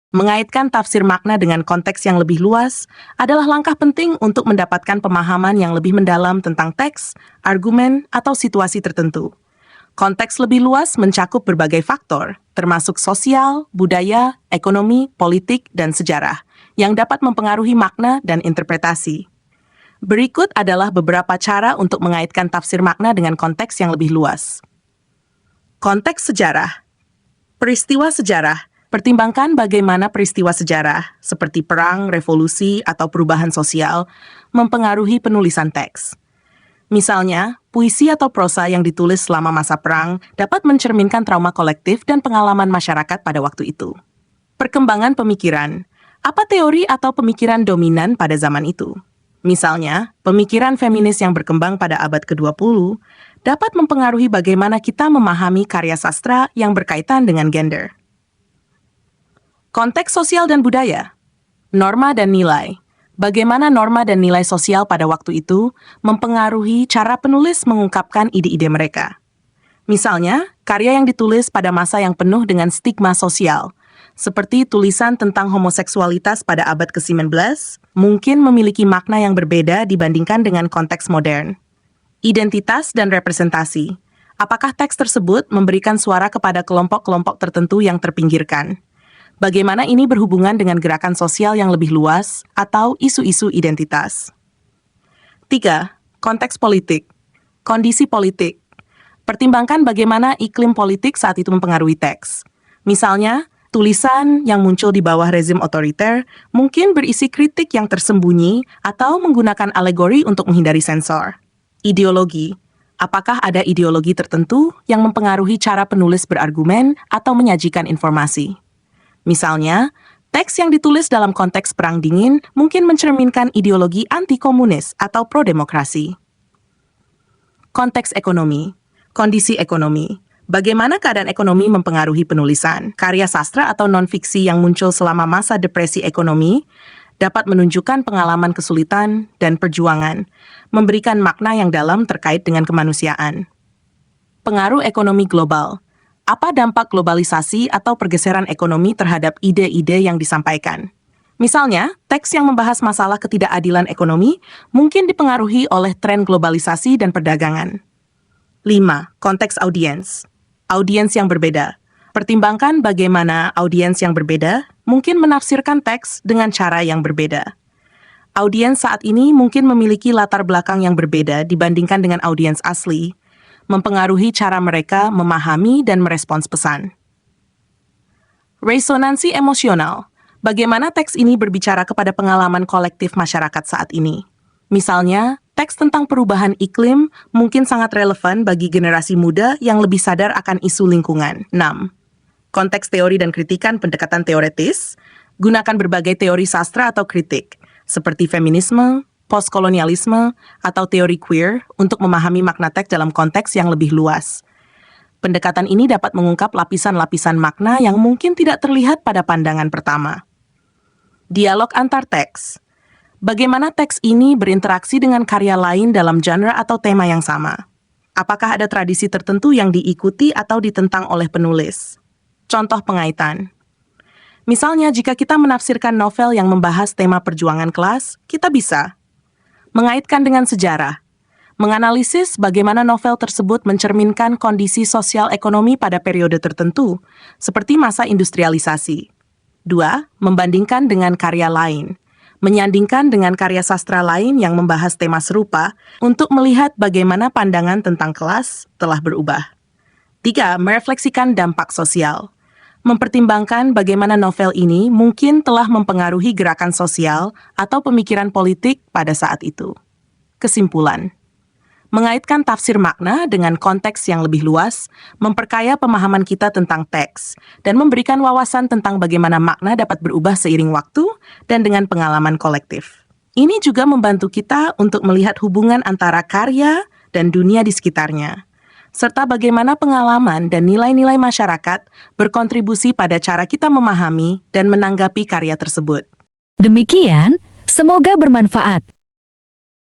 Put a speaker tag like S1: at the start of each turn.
S1: Mengaitkan tafsir makna dengan konteks yang lebih luas adalah langkah penting untuk mendapatkan pemahaman yang lebih mendalam tentang teks, argumen, atau situasi tertentu. Konteks lebih luas mencakup berbagai faktor, termasuk sosial, budaya, ekonomi, politik, dan sejarah, yang dapat mempengaruhi makna dan interpretasi. Berikut adalah beberapa cara untuk mengaitkan tafsir makna dengan konteks yang lebih luas. Konteks sejarah. Peristiwa sejarah. Pertimbangkan bagaimana peristiwa sejarah, seperti perang, revolusi, atau perubahan sosial, mempengaruhi penulisan teks. Misalnya, puisi atau prosa yang ditulis selama masa perang dapat mencerminkan trauma kolektif dan pengalaman masyarakat pada waktu itu. Perkembangan pemikiran. Apa teori atau pemikiran dominan pada zaman itu? Misalnya, pemikiran feminis yang berkembang pada abad ke-20 dapat mempengaruhi bagaimana kita memahami karya sastra yang berkaitan dengan gender. Konteks sosial dan budaya. Norma dan nilai. Bagaimana norma dan nilai sosial pada waktu itu mempengaruhi cara penulis mengungkapkan ide-ide mereka. Misalnya, karya yang ditulis pada masa yang penuh dengan stigma sosial, seperti tulisan tentang homoseksualitas pada abad ke-19, mungkin memiliki makna yang berbeda dibandingkan dengan konteks modern. Identitas dan representasi. Apakah teks tersebut memberikan suara kepada kelompok-kelompok tertentu yang terpinggirkan? Bagaimana ini berhubungan dengan gerakan sosial yang lebih luas atau isu-isu identitas? 3. Konteks politik. Kondisi politik. Pertimbangkan bagaimana iklim politik saat itu mempengaruhi teks. Misalnya, tulisan yang muncul di bawah rezim otoriter mungkin berisi kritik yang tersembunyi atau menggunakan alegori untuk menghindari sensor. Ideologi. Apakah ada ideologi tertentu yang mempengaruhi cara penulis berargumen atau menyajikan informasi? Misalnya, teks yang ditulis dalam konteks Perang Dingin mungkin mencerminkan ideologi anti-komunis atau pro-demokrasi. Konteks ekonomi. Kondisi ekonomi. Bagaimana keadaan ekonomi mempengaruhi penulisan? Karya sastra atau non-fiksi yang muncul selama masa depresi ekonomi dapat menunjukkan pengalaman kesulitan dan perjuangan, memberikan makna yang dalam terkait dengan kemanusiaan. Pengaruh ekonomi global. Apa dampak globalisasi atau pergeseran ekonomi terhadap ide-ide yang disampaikan? Misalnya, teks yang membahas masalah ketidakadilan ekonomi mungkin dipengaruhi oleh tren globalisasi dan perdagangan. 5. Konteks audiens. Audiens yang berbeda. Pertimbangkan bagaimana audiens yang berbeda mungkin menafsirkan teks dengan cara yang berbeda. Audiens saat ini mungkin memiliki latar belakang yang berbeda dibandingkan dengan audiens asli, mempengaruhi cara mereka memahami dan merespons pesan. Resonansi emosional. Bagaimana teks ini berbicara kepada pengalaman kolektif masyarakat saat ini? Misalnya, teks tentang perubahan iklim mungkin sangat relevan bagi generasi muda yang lebih sadar akan isu lingkungan. 6. Konteks teori dan kritikan pendekatan teoretis. Gunakan berbagai teori sastra atau kritik, seperti feminisme, postkolonialisme, atau teori queer untuk memahami makna teks dalam konteks yang lebih luas. Pendekatan ini dapat mengungkap lapisan-lapisan makna yang mungkin tidak terlihat pada pandangan pertama. Dialog antar teks. Bagaimana teks ini berinteraksi dengan karya lain dalam genre atau tema yang sama? Apakah ada tradisi tertentu yang diikuti atau ditentang oleh penulis? Contoh pengaitan. Misalnya, jika kita menafsirkan novel yang membahas tema perjuangan kelas, kita bisa mengaitkan dengan sejarah, menganalisis bagaimana novel tersebut mencerminkan kondisi sosial ekonomi pada periode tertentu, seperti masa industrialisasi. 2. Membandingkan dengan karya lain, menyandingkan dengan karya sastra lain yang membahas tema serupa untuk melihat bagaimana pandangan tentang kelas telah berubah. 3. Merefleksikan dampak sosial. Mempertimbangkan bagaimana novel ini mungkin telah mempengaruhi gerakan sosial atau pemikiran politik pada saat itu. Kesimpulan. Mengaitkan tafsir makna dengan konteks yang lebih luas, memperkaya pemahaman kita tentang teks, dan memberikan wawasan tentang bagaimana makna dapat berubah seiring waktu dan dengan pengalaman kolektif. Ini juga membantu kita untuk melihat hubungan antara karya dan dunia di sekitarnya, serta bagaimana pengalaman dan nilai-nilai masyarakat berkontribusi pada cara kita memahami dan menanggapi karya tersebut.
S2: Demikian, semoga bermanfaat.